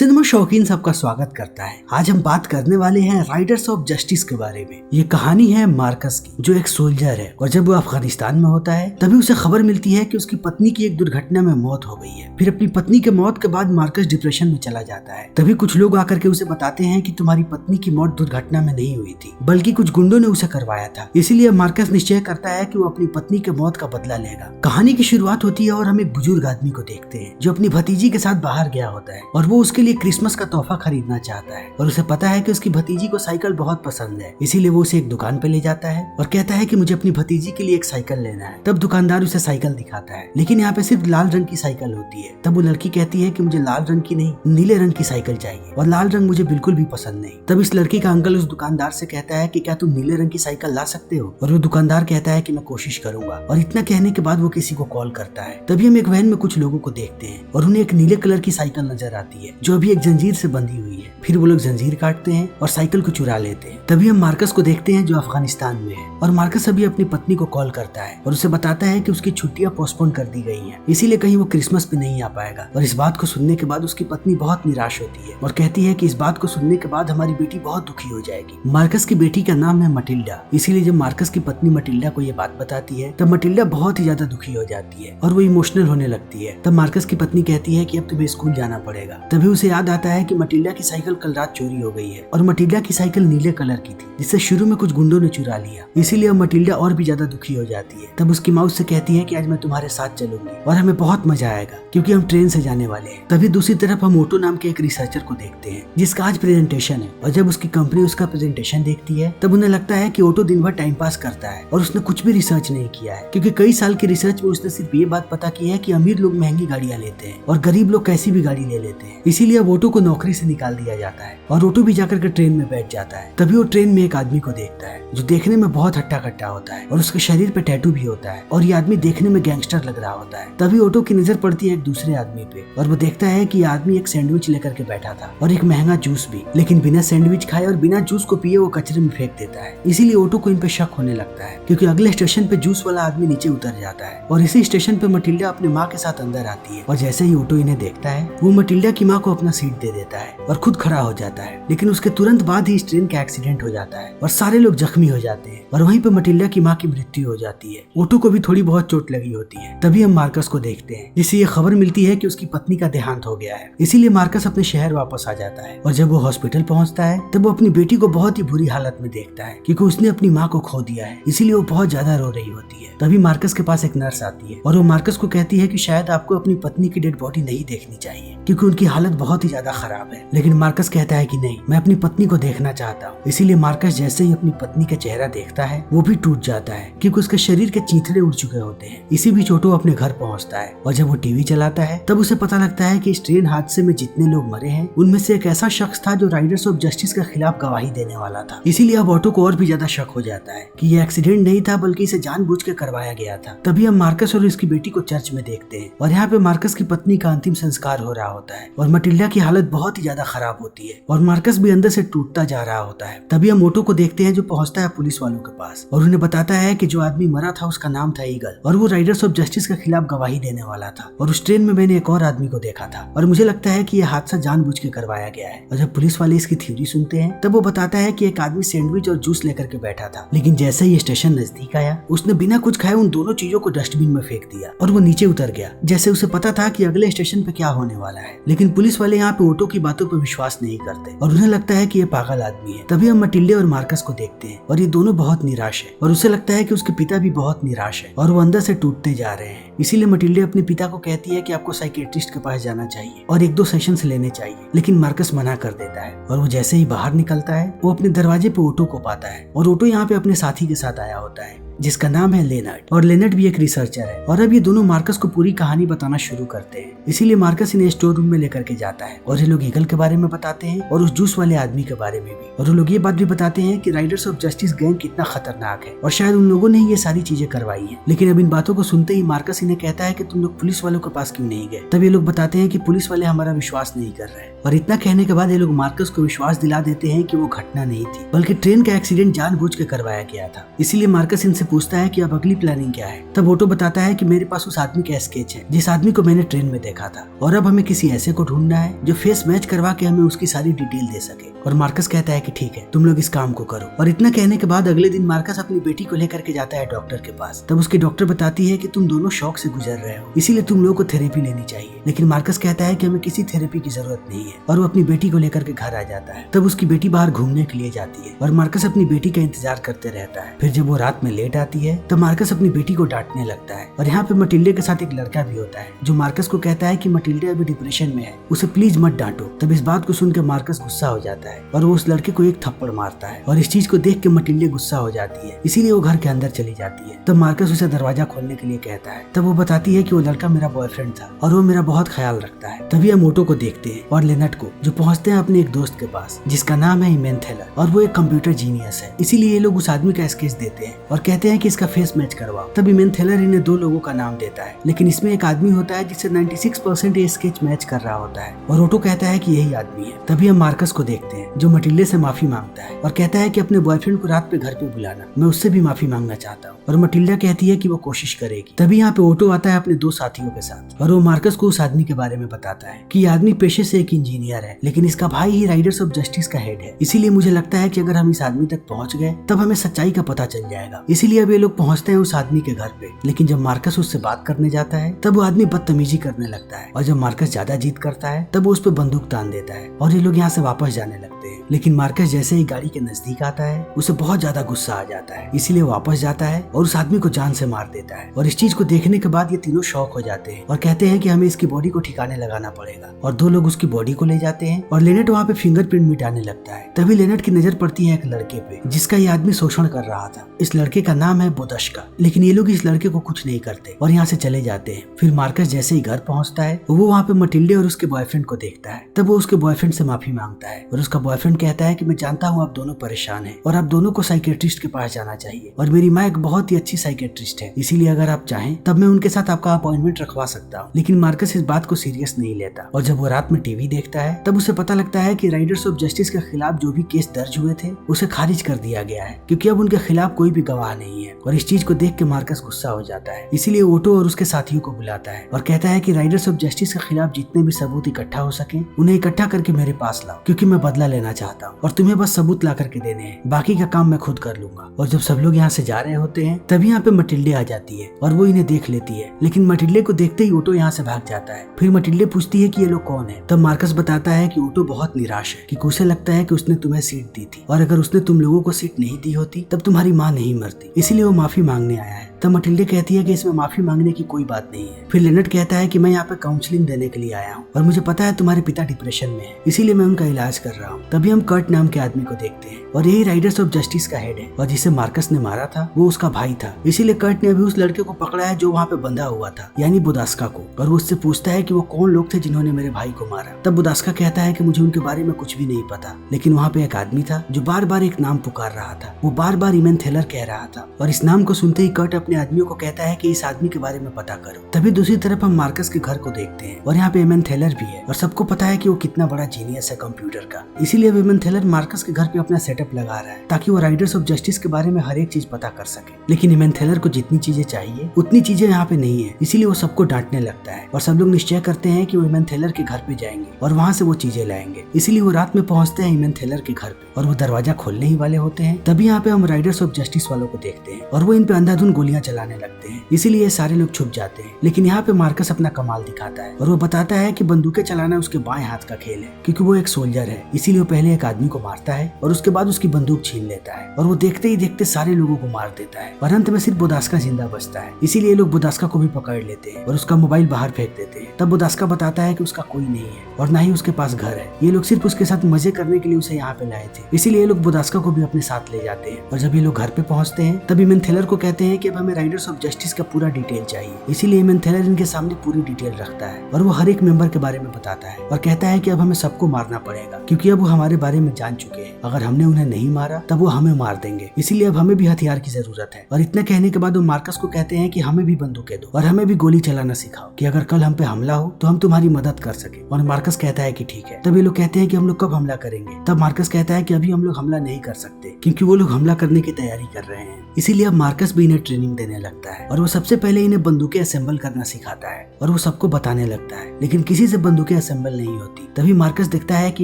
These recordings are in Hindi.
सिनेमा शौकीन सबका स्वागत करता है। आज हम बात करने वाले हैं राइडर्स ऑफ जस्टिस के बारे में। ये कहानी है मार्कस की, जो एक सोल्जर है और जब वो अफगानिस्तान में होता है तभी उसे खबर मिलती है कि उसकी पत्नी की एक दुर्घटना में मौत हो गई है। फिर अपनी पत्नी के मौत के बाद मार्कस डिप्रेशन में चला जाता है। तभी कुछ लोग आकर के उसे बताते हैं कि तुम्हारी पत्नी की मौत दुर्घटना में नहीं हुई थी, बल्कि कुछ गुंडों ने उसे करवाया था। इसीलिए मार्कस निश्चय करता है कि वो अपनी पत्नी के मौत का बदला लेगा। कहानी की शुरुआत होती है और हम एक बुजुर्ग आदमी को देखते हैं जो अपनी भतीजी के साथ बाहर गया होता है और वो उसके लिए क्रिसमस का तोहफा खरीदना चाहता है और उसे पता है कि उसकी भतीजी को साइकिल बहुत पसंद है। इसीलिए वो उसे एक दुकान पे ले जाता है और कहता है कि मुझे अपनी भतीजी के लिए एक साइकिल लेना है। तब दुकानदार उसे साइकिल दिखाता है, लेकिन यहाँ पे सिर्फ लाल रंग की साइकिल होती है। तब वो लड़की कहती है कि मुझे लाल रंग की नहीं, नीले रंग की साइकिल चाहिए और लाल रंग मुझे बिल्कुल भी पसंद नहीं। तब इस लड़की का अंकल उस दुकानदार से कहता है कि क्या तुम नीले रंग की साइकिल ला सकते हो, और वो दुकानदार कहता है कि मैं कोशिश करूंगा। और इतना कहने के बाद वो किसी को कॉल करता है। तभी हम एक वैन में कुछ लोगों को देखते हैं और उन्हें एक नीले कलर की साइकिल नजर आती है जो अभी एक जंजीर से बंधी हुई है। फिर वो लोग जंजीर काटते हैं और साइकिल को चुरा लेते हैं। तभी हम मार्कस को देखते हैं जो अफगानिस्तान में है और मार्कस अभी अपनी पत्नी को कॉल करता है और उसे बताता है कि उसकी छुट्टियां पोस्टपोन कर दी गई हैं, इसीलिए कहीं वो क्रिसमस पे नहीं आ पाएगा। और इस बात को सुनने के बाद उसकी पत्नी बहुत निराश होती है और कहती है कि इस बात को सुनने के बाद हमारी बेटी बहुत दुखी हो जाएगी। मार्कस की बेटी का नाम है मटिल्डा, इसीलिए जब मार्कस की पत्नी मटिल्डा को ये बात बताती है तब मटिल्डा बहुत ही ज्यादा दुखी हो जाती है और वो इमोशनल होने लगती है। तब मार्कस की पत्नी कहती है कि अब तुम्हें स्कूल जाना पड़ेगा। तभी उसे याद आता है कि मटिल्डा की साइकिल कल रात चोरी हो गई है और मटिल्डा की साइकिल नीले कलर की थी जिससे शुरू में कुछ गुंडों ने चुरा लिया। इसीलिए अब मटिल्डा और भी ज्यादा दुखी हो जाती है। तब उसकी माँ उससे कहती है कि आज मैं तुम्हारे साथ चलूंगी और हमें बहुत मजा आएगा क्योंकि हम ट्रेन से जाने वाले हैं। तभी दूसरी तरफ हम ओटो नाम के एक रिसर्चर को देखते हैं जिसका आज प्रेजेंटेशन है और जब उसकी कंपनी उसका प्रेजेंटेशन देखती है तब उन्हें लगता है कि ओटो दिन भर टाइम पास करता है और उसने कुछ भी रिसर्च नहीं किया है, क्योंकि कई साल की रिसर्च में उसने सिर्फ ये बात पता की है कि अमीर लोग महंगी गाड़ियां लेते हैं और गरीब लोग कैसी भी गाड़ी ले लेते हैं। इसीलिए अब ओटो को नौकरी से निकाल दिया जाता है और ओटो भी जाकर के ट्रेन में बैठ जाता है। तभी वो ट्रेन में एक आदमी को देखता है जो देखने में बहुत हट्टा कट्टा होता है और उसके शरीर पे टैटू भी होता है और ये आदमी देखने में गैंगस्टर लग रहा होता है। तभी ओटो की नजर पड़ती है एक दूसरे आदमी पे और वो देखता है कि ये आदमी एक सैंडविच लेकर के बैठा था और एक महंगा जूस भी, लेकिन बिना सैंडविच खाए और बिना जूस को पिए वो कचरे में फेंक देता है। इसीलिए ओटो को इन पे शक होने लगता है क्योंकि अगले स्टेशन पे जूस वाला आदमी नीचे उतर जाता है और इसी स्टेशन पे मटिल्डा अपनी माँ के साथ अंदर आती है और जैसे ही ओटो इन्हें देखता है वो मटिल्डा की माँ को अपना सीट दे देता है और खुद खड़ा हो जाता है। लेकिन उसके तुरंत बाद ही इस ट्रेन का एक्सीडेंट हो जाता है और सारे लोग जख्मी हो जाते हैं और वहीं पे मटिल्डा की माँ की मृत्यु हो जाती है। ओटो को भी थोड़ी बहुत चोट लगी होती है। तभी हम मार्कस को देखते हैं जिससे ये खबर मिलती है कि उसकी पत्नी का देहांत हो गया है। इसीलिए मार्कस अपने शहर वापस आ जाता है और जब वो हॉस्पिटल पहुंचता है तब वो अपनी बेटी को बहुत ही बुरी हालत में देखता है क्योंकि उसने अपनी माँ को खो दिया है। इसीलिए वो बहुत ज्यादा रो रही होती है। तभी मार्कस के पास एक नर्स आती है और वो मार्कस को कहती है कि शायद आपको अपनी पत्नी की डेड बॉडी नहीं देखनी चाहिए क्योंकि उनकी हालत बहुत ही ज्यादा खराब है। लेकिन मार्कस कहता है कि नहीं, मैं अपनी पत्नी को देखना चाहता हूँ। इसीलिए मार्कस जैसे ही अपनी पत्नी का चेहरा देखता है वो भी टूट जाता है क्योंकि उसके शरीर के चीथड़े उड़ चुके होते हैं। इसी बीच ओटो अपने घर पहुंचता है और जब वो टीवी चलाता है तब उसे पता लगता है कि इस ट्रेन हादसे में जितने लोग मरे हैं उनमें से एक ऐसा शख्स था जो राइडर्स ऑफ जस्टिस के खिलाफ गवाही देने वाला था। इसीलिए अब ऑटो को और भी ज्यादा शक हो जाता है कि ये एक्सीडेंट नहीं था बल्कि इसे जानबूझ के करवाया गया था। तभी हम मार्कस और इसकी बेटी को चर्च में देखते हैं और यहाँ पे मार्कस की पत्नी का अंतिम संस्कार हो रहा होता है और मटिल्डा की हालत बहुत ही ज्यादा खराब होती है और मार्कस भी अंदर से टूटता जा रहा होता है। तभी हम ओटो को देखते हैं जो पहुंचता है पुलिस वालों के पास और उन्हें बताता है कि जो आदमी मरा था उसका नाम था ईगल और वो राइडर्स ऑफ जस्टिस के खिलाफ गवाही देने वाला था और उस ट्रेन में मैंने एक और आदमी को देखा था और मुझे लगता है कि यह हादसा जानबूझ के करवाया गया है। और जब पुलिस वाले इसकी थ्योरी सुनते हैं तब वो बताता है कि एक आदमी सैंडविच और जूस लेकर के बैठा था, लेकिन जैसे ही स्टेशन नजदीक आया उसने बिना कुछ खाए उन दोनों चीजों को डस्टबिन में फेंक दिया और वो नीचे उतर गया जैसे उसे पता था कि अगले स्टेशन पे क्या होने वाला है। लेकिन पुलिस वाले यहाँ पे ओटो की बातों पर विश्वास नहीं करते और उन्हें लगता है कि ये पागल आदमी है। तभी हम मटिल्डे और मार्कस को देखते हैं और ये दोनों बहुत निराश है और उसे लगता है कि उसके पिता भी बहुत निराश है और वो अंदर से टूटते जा रहे हैं। इसीलिए मटिल्डे अपने पिता को कहती है कि आपको साइकियाट्रिस्ट के पास जाना चाहिए और 1-2 सेशंस लेने चाहिए, लेकिन मार्कस मना कर देता है और वो जैसे ही बाहर निकलता है वो अपने दरवाजे पे ओटो को पाता है और ओटो यहाँ पे अपने साथी के साथ आया होता है जिसका नाम है लेनर्ड और लेनर्ड भी एक रिसर्चर है और अब ये दोनों मार्कस को पूरी कहानी बताना शुरू करते हैं। इसीलिए मार्कस इन्हें स्टोर रूम में लेकर के जाता है और ये लोग ईगल के बारे में बताते हैं और उस जूस वाले आदमी के बारे में भी, और वो लोग ये बात भी बताते हैं कि राइडर्स ऑफ जस्टिस गैंग कितना खतरनाक है और शायद उन लोगों ने ही ये सारी चीजें करवाई है। लेकिन अब इन बातों को सुनते ही मार्कस इन्हें कहता है कि तुम लोग पुलिस वालों के पास क्यों नहीं गए। तब ये लोग बताते हैं कि पुलिस वाले हमारा विश्वास नहीं कर रहे और इतना कहने के बाद ये लोग मार्कस को विश्वास दिला देते हैं कि वो घटना नहीं थी बल्कि ट्रेन का एक्सीडेंट जानबूझ के करवाया गया था। इसीलिए मार्कस इनसे पूछता है कि अब अगली प्लानिंग क्या है। तब ओटो बताता है कि मेरे पास उस आदमी का स्केच है जिस आदमी को मैंने ट्रेन में देखा था, और अब हमें किसी ऐसे को ढूंढना है जो फेस मैच करवा के हमें उसकी सारी डिटेल दे सके। और मार्कस कहता है कि ठीक है, तुम लोग इस काम को करो। और इतना कहने के बाद अगले दिन मार्कस अपनी बेटी को लेकर के जाता है डॉक्टर के पास। तब उसकी डॉक्टर बताती है कि तुम दोनों शॉक से गुजर रहे हो, इसीलिए तुम लोगों को थेरेपी लेनी चाहिए। लेकिन मार्कस कहता है कि हमें किसी थेरेपी की जरूरत नहीं है, और वो अपनी बेटी को लेकर के घर आ जाता है। तब उसकी बेटी बाहर घूमने के लिए जाती है और मार्कस अपनी बेटी का इंतजार करते रहता है। फिर जब वो रात में लेट आती है तब मार्कस अपनी बेटी को डांटने लगता है। और यहाँ पे मटिल्डे के साथ एक लड़का भी होता है जो मार्कस को कहता है कि मटिल्डे अभी डिप्रेशन में है, उसे प्लीज मत डांटो। तब इस बात को सुनकर मार्कस गुस्सा हो जाता है और वो उस लड़के को एक थप्पड़ मारता है। और इस चीज को देख के मटिल्डे गुस्सा हो जाती है, इसीलिए वो घर के अंदर चली जाती है। तब मार्कस उसे दरवाजा खोलने के लिए कहता है। तब वो बताती है कि वो लड़का मेरा बॉयफ्रेंड था और वो मेरा बहुत ख्याल रखता है। तभी हम ओटो को देखते हैं और लेनट को, जो पहुंचते हैं अपने एक दोस्त के पास जिसका नाम है इमेन थेलर, और वो एक कंप्यूटर जीनियस है। इसीलिए ये लोग उस आदमी का स्केच देते हैं और कहते हैं कि इसका फेस मैच करवाओ। तब इमेन थेलर इन्हें दो लोगों का नाम देता है, लेकिन इसमें एक आदमी होता है जिससे 96% ये स्केच मैच कर रहा होता है, और ओटो कहता है कि यही आदमी है। तभी हम मार्कस को देखते हैं जो मटिल्डे से माफी मांगता है और कहता है कि अपने बॉयफ्रेंड को रात पे घर पे बुलाना, मैं उससे भी माफी मांगना चाहता हूँ। और मटिल्डा कहती है कि वो कोशिश करेगी। तभी यहाँ पे ओटो आता है अपने दो साथियों के साथ, और वो मार्कस को उस आदमी के बारे में बताता है कि ये आदमी पेशे से एक इंजीनियर है, लेकिन इसका भाई ही राइडर्स ऑफ जस्टिस का हेड है। इसीलिए मुझे लगता है कि अगर हम इस आदमी तक पहुंच गए तब हमें सच्चाई का पता चल जाएगा। इसीलिए अब ये लोग पहुंचते हैं उस आदमी के घर पे। लेकिन जब मार्कस उससे बात करने जाता है तब वो आदमी बदतमीजी करने लगता है, और जब मार्कस ज्यादा जिद करता है तब वो उस पर बंदूक तान देता है और ये लोग यहाँ से वापस जाने लगते हैं। लेकिन मार्कस जैसे ही गाड़ी के नजदीक आता है उसे बहुत ज्यादा गुस्सा आ जाता है, इसीलिए वो वापस जाता है और उस आदमी को जान से मार देता है। और इस चीज को देखने के बाद ये तीनों शॉक हो जाते हैं और कहते हैं कि हमें इसकी बॉडी को ठिकाने लगाना पड़ेगा। और दो लोग उसकी बॉडी को ले जाते हैं और लेनेट वहाँ पे फिंगरप्रिंट मिटाने लगता है। तभी लेनेट की नजर पड़ती है एक लड़के पे जिसका ये आदमी शोषण कर रहा था। इस लड़के का नाम है बोदश्का। लेकिन ये लोग इस लड़के को कुछ नहीं करते और यहाँ से चले जाते हैं। फिर मार्कस जैसे ही घर पहुँचता है वो वहाँ पे मटिल्डे और उसके बॉयफ्रेंड को देखता है। तब वो उसके बॉयफ्रेंड से माफी मांगता है और उसका बॉयफ्रेंड कहता है कि मैं जानता हूँ आप दोनों परेशान हैं और आप दोनों को साइकेट्रिस्ट के पास जाना चाहिए, और मेरी माँ एक बहुत ही अच्छी साइकेट्रिस्ट है, इसीलिए अगर आप चाहें तब मैं उनके साथ आपका अपॉइंटमेंट रखवा सकता हूँ। लेकिन मार्कस इस बात को सीरियस नहीं लेता, और जब वो रात में टीवी देखता है तब उसे पता लगता है कि राइडर्स ऑफ जस्टिस के खिलाफ जो भी केस दर्ज हुए थे उसे खारिज कर दिया गया है, क्योंकि अब उनके खिलाफ कोई भी गवाह नहीं है। और इस चीज को देख के मार्कस गुस्सा हो जाता है, इसीलिए ओटो और उसके साथियों को बुलाता है और कहता है कि राइडर्स ऑफ जस्टिस के खिलाफ जितने भी सबूत इकट्ठा हो सके उन्हें इकट्ठा करके मेरे पास लाओ, क्योंकि मैं बदला लेना चाहता हूँ और तुम्हें बस सबूत ला करके देने हैं, बाकी का काम मैं खुद कर लूंगा। और जब सब लोग यहाँ से जा रहे होते हैं तभी यहाँ पे मटिल्डे आ जाती है और वो इन्हें देख लेती है, लेकिन मटिल्डे को देखते ही ओटो यहाँ से भाग जाता है। फिर मटिल्डे पूछती है कि ये लोग कौन है। तब मार्कस बताता है कि ओटो बहुत निराश है, कि उसे लगता है कि उसने तुम्हें सीट दी थी और अगर उसने तुम लोगों को सीट नहीं दी होती तब तुम्हारी माँ नहीं मरती, इसीलिए वो माफी मांगने आया है। तब मटिल्डे कहती है कि इसमें माफी मांगने की कोई बात नहीं है। फिर लेनेट कहता है कि मैं यहाँ पे काउंसलिंग देने के लिए आया हूँ और मुझे पता है तुम्हारे पिता डिप्रेशन में है, इसीलिए मैं उनका इलाज कर रहा हूँ। तभी हम कर्ट नाम के आदमी को देखते हैं और यही राइडर्स ऑफ जस्टिस का हेड है, और जिसे मार्कस ने मारा था वो उसका भाई था। इसीलिए कर्ट ने अभी उस लड़के को पकड़ा है जो वहाँ पे बंधा हुआ था, यानी बोदास्का को, और वो उससे पूछता है कि वो कौन लोग थे जिन्होंने मेरे भाई को मारा। तब बोदास्का कहता है कि मुझे उनके बारे में कुछ भी नहीं पता, लेकिन वहाँ पे एक आदमी था जो बार बार एक नाम पुकार रहा था, वो बार बार इमेन थेलर कह रहा था। और इस नाम को सुनते ही कर्ट अपने आदमियों को कहता है कि इस आदमी के बारे में पता करो। तभी दूसरी तरफ हम मार्कस के घर को देखते हैं और यहाँ पे इमेन थेलर भी है, और सबको पता है कि वो कितना बड़ा जीनियस है कंप्यूटर का। इसीलिए अब इमेन थेलर मार्कस के घर पे अपना सेटअप लगा रहा है ताकि वो राइडर्स ऑफ जस्टिस के बारे में हर एक चीज पता कर सके। लेकिन इमेन थेलर को जितनी चीजें चाहिए उतनी चीजें यहाँ पे नहीं है, इसीलिए वो सबको डांटने लगता है और सब लोग निश्चय करते हैं कि वो इमेन थेलर के घर पे जाएंगे और वहाँ से वो चीजें लाएंगे। इसीलिए वो रात में पहुंचते हैं इमेन थेलर के घर पे और वो दरवाजा खोलने ही वाले होते हैं। तभी यहाँ पे हम राइडर्स ऑफ जस्टिस वालों को देखते हैं और वो इन पे अंधाधुंध गोलियां चलाने लगते हैं, इसीलिए सारे लोग छुप जाते हैं। लेकिन यहाँ पे मार्कस अपना कमाल दिखाता है और वो बताता है कि बंदूकें चलाना उसके बाएं हाथ का खेल है, क्योंकि वो एक सोल्जर है। इसीलिए वो पहले एक आदमी को मारता है और उसके बाद उसकी बंदूक छीन लेता है और वो देखते ही देखते सारे लोगों को मार देता है और अंत में सिर्फ बोदास्का जिंदा बचता है। इसीलिए लोग बोदास्का को भी पकड़ लेते हैं और उसका मोबाइल बाहर फेंक देते हैं। तब बोदास्का बताता है कि उसका कोई नहीं है और ना ही उसके पास घर है, ये लोग सिर्फ उसके साथ मजे करने के लिए उसे यहाँ पे लाए थे। इसीलिए ये लोग बोदास्का को भी अपने साथ ले जाते हैं और जब ये लोग घर पे पहुंचते हैं तब इमेन थेलर को कहते हैं कि अब हमें हमें राइडर्स ऑफ जस्टिस का पूरा डिटेल चाहिए। इसीलिए एमन थेलर इनके सामने पूरी डिटेल रखता है और वो हर एक मेंबर के बारे में बताता है और कहता है कि अब हमें सबको मारना पड़ेगा, क्योंकि अब वो हमारे बारे में जान चुके हैं। अगर हमने उन्हें नहीं मारा तब वो हमें मार देंगे, इसीलिए अब हमें भी हथियार की जरूरत है। और इतना कहने के बाद वो मार्कस को कहते हैं कि हमें भी बंदूकें दो और हमें भी गोली चलाना सिखाओ, कि अगर कल हम पे हमला हो तो हम तुम्हारी मदद कर सके। और मार्कस कहता है कि ठीक है। तब ये लोग कहते हैं कि हम लोग कब हमला करेंगे। तब मार्कस कहता है कि अभी हम लोग हमला नहीं कर सकते, क्योंकि वो लोग हमला करने की तैयारी कर रहे हैं। इसीलिए अब मार्कस भी इन्हें ट्रेनिंग देने लगता है और वो सबसे पहले इन्हें बंदूकें असेंबल करना सिखाता है और वो सबको बताने लगता है, लेकिन किसी से बंदूकें असेंबल नहीं होती। तभी मार्कस देखता है कि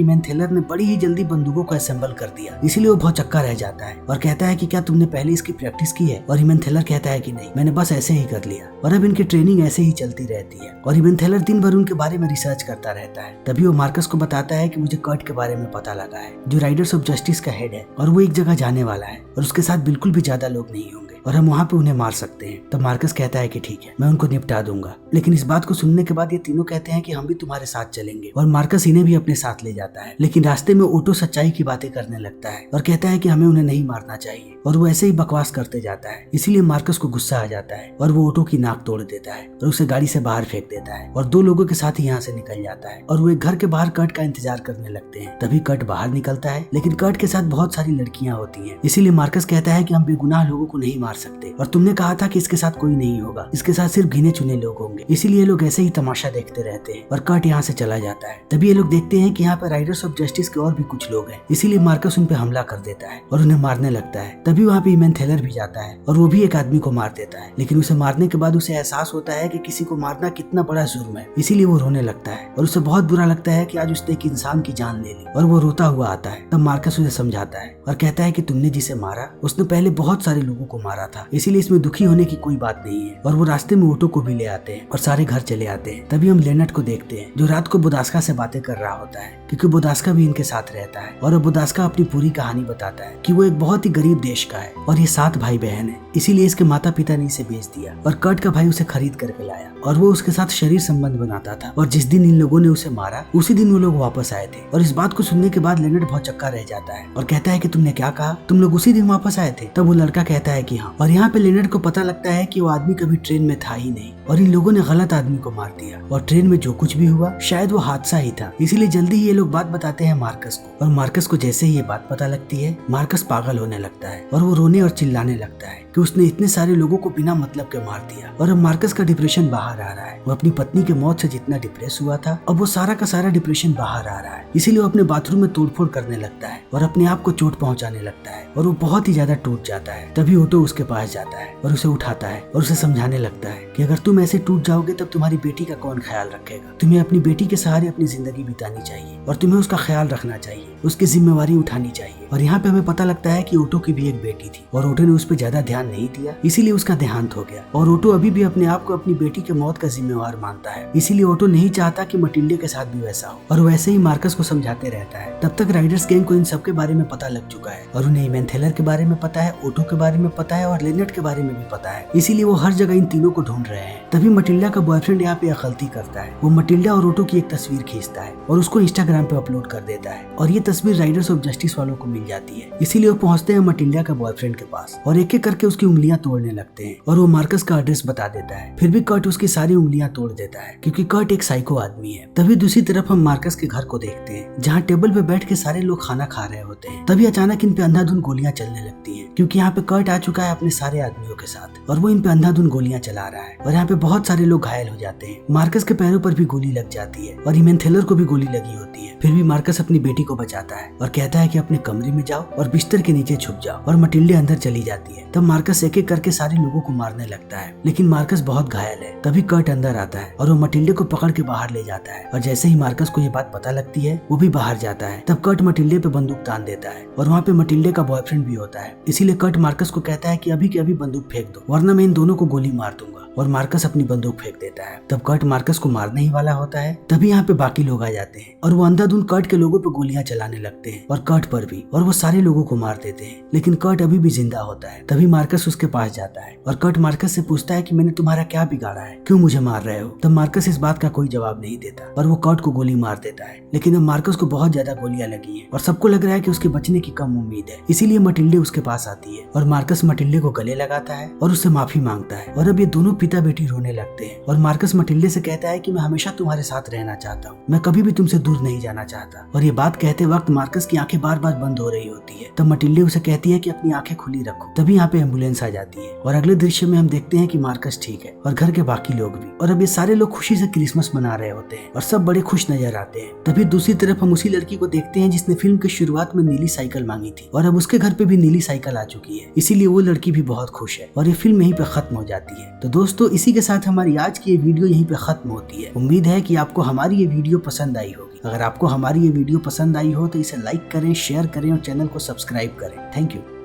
एमन थेलर ने बड़ी ही जल्दी बंदूकों को असेंबल कर दिया, इसीलिए वो बहुत चक्का रह जाता है और कहता है कि क्या तुमने पहले इसकी प्रैक्टिस की है। और एमन थेलर कहता है कि नहीं, मैंने बस ऐसे ही कर लिया। और अब इनकी ट्रेनिंग ऐसे ही चलती रहती है और एमन थेलर दिन भर उनके बारे में रिसर्च करता रहता है। तभी वो मार्कस को बताता है कि मुझे कर्ट के बारे में पता लगा है, जो राइडर्स ऑफ जस्टिस का हेड है, और वो एक जगह जाने वाला है और उसके साथ बिल्कुल भी ज्यादा लोग नहीं होंगे और हम वहाँ पे उन्हें मार सकते हैं। तब मार्कस कहता है कि ठीक है, मैं उनको निपटा दूंगा। लेकिन इस बात को सुनने के बाद ये तीनों कहते हैं कि हम भी तुम्हारे साथ चलेंगे और मार्कस इन्हें भी अपने साथ ले जाता है। लेकिन रास्ते में ओटो सच्चाई की बातें करने लगता है और कहता है कि हमें उन्हें नहीं मारना चाहिए और वो ऐसे ही बकवास करते जाता है। इसीलिए मार्कस को गुस्सा आ जाता है और वो ओटो की नाक तोड़ देता है और उसे गाड़ी से बाहर फेंक देता है और दो लोगों के साथ ही यहाँ से निकल जाता है और वो एक घर के बाहर कर्ट का इंतजार करने लगते हैं। तभी कर्ट बाहर निकलता है, लेकिन कर्ट के साथ बहुत सारी लड़कियां होती हैं। इसीलिए मार्कस कहता है कि हम बेगुनाह लोगों को नहीं मार सकते और तुमने कहा था कि इसके साथ कोई नहीं होगा, इसके साथ सिर्फ गिने चुने लोग होंगे। इसीलिए लोग ऐसे ही तमाशा देखते रहते हैं और कर्ट यहाँ से चला जाता है। तभी ये लोग देखते हैं कि यहाँ पे राइडर्स ऑफ जस्टिस के और भी कुछ लोग हैं, इसीलिए मार्कस उन पे हमला कर देता है और उन्हें मारने लगता है। तभी वहाँ पे एमन थेलर भी जाता है और वो भी एक आदमी को मार देता है, लेकिन उसे मारने के बाद उसे एहसास होता है कि किसी को मारना कितना बड़ा जुर्म है। इसीलिए वो रोने लगता है और उसे बहुत बुरा लगता है कि आज उसने एक इंसान की जान ले ली और वो रोता हुआ आता है। तब मार्कस उसे समझाता है और कहता है कि तुमने जिसे मारा उसने पहले बहुत सारे लोगों को मारा था, इसीलिए इसमें दुखी होने की कोई बात नहीं है। और वो रास्ते में ऑटो को भी ले आते हैं और सारे घर चले आते हैं। तभी हम लेनर्ड को देखते हैं जो रात को बोदास्का से बातें कर रहा होता है, क्योंकि बोदास्का भी इनके साथ रहता है और बोदास्का अपनी पूरी कहानी बताता है कि वो एक बहुत ही गरीब देश का है और ये 7 भाई बहन है, इसीलिए इसके माता पिता ने इसे बेच दिया और कर्ट का भाई उसे खरीद करके लाया और वो उसके साथ शरीर संबंध बनाता था। और जिस दिन इन लोगों ने उसे मारा उसी दिन वो लोग वापस आए थे। और इस बात को सुनने के बाद लेनर्ड बहुत चक्का रह जाता है और कहता है कि तुमने क्या कहा, तुम लोग उसी दिन वापस आए थे? तब वो लड़का कहता है कि हाँ। और यहाँ पे लेनर्ड को पता लगता है कि वो आदमी कभी ट्रेन में था ही नहीं और इन लोगों ने गलत आदमी को मार दिया और ट्रेन में जो कुछ भी हुआ शायद वो हादसा ही था। इसीलिए जल्दी ही ये लोग बात बताते हैं मार्कस को और मार्कस को जैसे ही ये बात पता लगती है मार्कस पागल होने लगता है और वो रोने और चिल्लाने लगता है कि उसने इतने सारे लोगों को बिना मतलब के मार दिया। और अब मार्कस का डिप्रेशन बाहर आ रहा है। वो अपनी पत्नी के मौत से जितना डिप्रेस हुआ था अब वो सारा का सारा डिप्रेशन बाहर आ रहा है। इसीलिए वो अपने बाथरूम में तोड़फोड़ करने लगता है और अपने आप को चोट पहुंचाने लगता है और वो बहुत ही ज्यादा टूट जाता है। तभी ऑटो उसके पास जाता है और उसे उठाता है और उसे समझाने लगता है कि अगर तुम ऐसे टूट जाओगे तब तुम्हारी बेटी का कौन ख्याल रखेगा। तुम्हें अपनी बेटी के सहारे अपनी जिंदगी बितानी चाहिए और तुम्हें उसका ख्याल रखना चाहिए, उसकी जिम्मेवारी उठानी चाहिए। और यहाँ पे हमें पता लगता है कि ऑटो की भी एक बेटी थी और ऑटो ने उस पर ज्यादा ध्यान नहीं दिया, इसीलिए उसका देहांत हो गया। और ऑटो अभी भी अपने आप को अपनी बेटी के मौत का जिम्मेवार मानता है, इसीलिए ऑटो नहीं चाहता कि मटिल्डे के साथ भी वैसा हो और वैसे ही मार्कस को समझाते रहता है। तब तक राइडर्स गैंग को इन सब के बारे में पता लग चुका है और उन्हें एमन थेलर के बारे में पता है, ऑटो के बारे में पता है और लेनर्ड के बारे में भी पता है। इसीलिए वो हर जगह इन तीनों को ढूंढ रहे हैं। तभी मटिल्डा का बॉयफ्रेंड यहाँ पे गलती करता है। वो मटिल्डा और ऑटो की एक तस्वीर खींचता है और उसको इंस्टाग्राम पे अपलोड कर देता है और ये तस्वीर राइडर्स ऑफ जस्टिस वालों को मिल जाती है। इसीलिए वो पहुंचते हैं मटिल्डा के बॉयफ्रेंड के पास और एक एक करके उसकी उंगलियां तोड़ने लगते हैं और वो मार्कस का एड्रेस बता देता है। फिर भी कर्ट उसकी सारी उंगलियां तोड़ देता है क्योंकि कर्ट एक साइको आदमी है। तभी दूसरी तरफ हम मार्कस के घर को देखते हैं जहाँ टेबल पे बैठ के सारे लोग खाना खा रहे होते हैं। तभी अचानक इन पे अंधाधुंध गोलियां चलने लगती हैं क्योंकि यहाँ पे कर्ट आ चुका है अपने सारे आदमियों के साथ और वो इन पे अंधाधुंध गोलियां चला रहा है और यहाँ पे बहुत सारे लोग घायल हो जाते हैं। मार्कस के पैरों पर भी गोली लग जाती है और एमन थेलर को भी गोली लगी होती है। फिर भी मार्कस अपनी बेटी को बचाता है और कहता है कि अपने कमरे में जाओ और बिस्तर के नीचे छुप जाओ और मटिल्डे अंदर चली जाती है। तब मार्कस एक एक करके सारे लोगों को मारने लगता है, लेकिन मार्कस बहुत घायल है। तभी कर्ट अंदर आता है और वो मटिल्डे को पकड़ के बाहर ले जाता है और जैसे ही मार्कस को ये बात पता लगती है वो भी बाहर जाता है। तब कर्ट मटिल्डे पे बंदूक तान देता है और वहाँ पे मटिल्डे का बॉयफ्रेंड भी होता है। इसीलिए कर्ट मार्कस को कहता है कि अभी के अभी बंदूक फेंक दो वरना मैं इन दोनों को गोली मार दूंगा। और और मार्कस अपनी बंदूक फेंक देता है। तब कर्ट मार्कस को मारने ही वाला होता है, तभी यहाँ पे बाकी लोग आ जाते हैं और वो अंधाधुंध कर्ट के लोगों पे गोलियां चलाने लगते हैं और कर्ट पर भी, और वो सारे लोगों को मार देते हैं। लेकिन कर्ट अभी भी जिंदा होता है। तभी मार्कस उसके पास जाता है और कर्ट मार्कस से पूछता है कि मैंने तुम्हारा क्या बिगाड़ा है, क्यों मुझे मार रहे हो। तब मार्कस इस बात का कोई जवाब नहीं देता और वो कर्ट को गोली मार देता है। लेकिन अब मार्कस को बहुत ज्यादा गोलियां लगी हैं और सबको लग रहा है कि उसके बचने की कम उम्मीद है। इसीलिए मटिल्डे उसके पास आती है और मार्कस मटिल्डे को गले लगाता है और उससे माफी मांगता है। और अब ये दोनों पिता बेटी रोने लगते हैं और मार्कस मटिल्डे से कहता है कि मैं हमेशा तुम्हारे साथ रहना चाहता हूँ, मैं कभी भी तुमसे दूर नहीं जाना चाहता। और ये बात कहते वक्त मार्कस की आंखें बार बार बंद हो रही होती है। तब मटिल्डे उसे कहती है कि अपनी आंखें खुली रखो। तभी यहाँ पे एम्बुलेंस आ जाती है और अगले दृश्य में हम देखते हैं कि मार्कस ठीक है और घर के बाकी लोग भी। और अब ये सारे लोग खुशी से क्रिसमस मना रहे होते हैं और सब बड़े खुश नजर आते हैं। तभी दूसरी तरफ हम उसी लड़की को देखते हैं जिसने फिल्म की शुरुआत में नीली साइकिल मांगी थी और अब उसके घर पे भी नीली साइकिल आ चुकी है। इसीलिए वो लड़की भी बहुत खुश है और ये फिल्म यहीं पे खत्म हो जाती है। तो दोस्तों, इसी के साथ हमारी आज की ये वीडियो यहीं पे खत्म होती है। उम्मीद है कि आपको हमारी ये वीडियो पसंद आई होगी। अगर आपको हमारी ये वीडियो पसंद आई हो तो इसे लाइक करें, शेयर करें और चैनल को सब्सक्राइब करें। Thank you.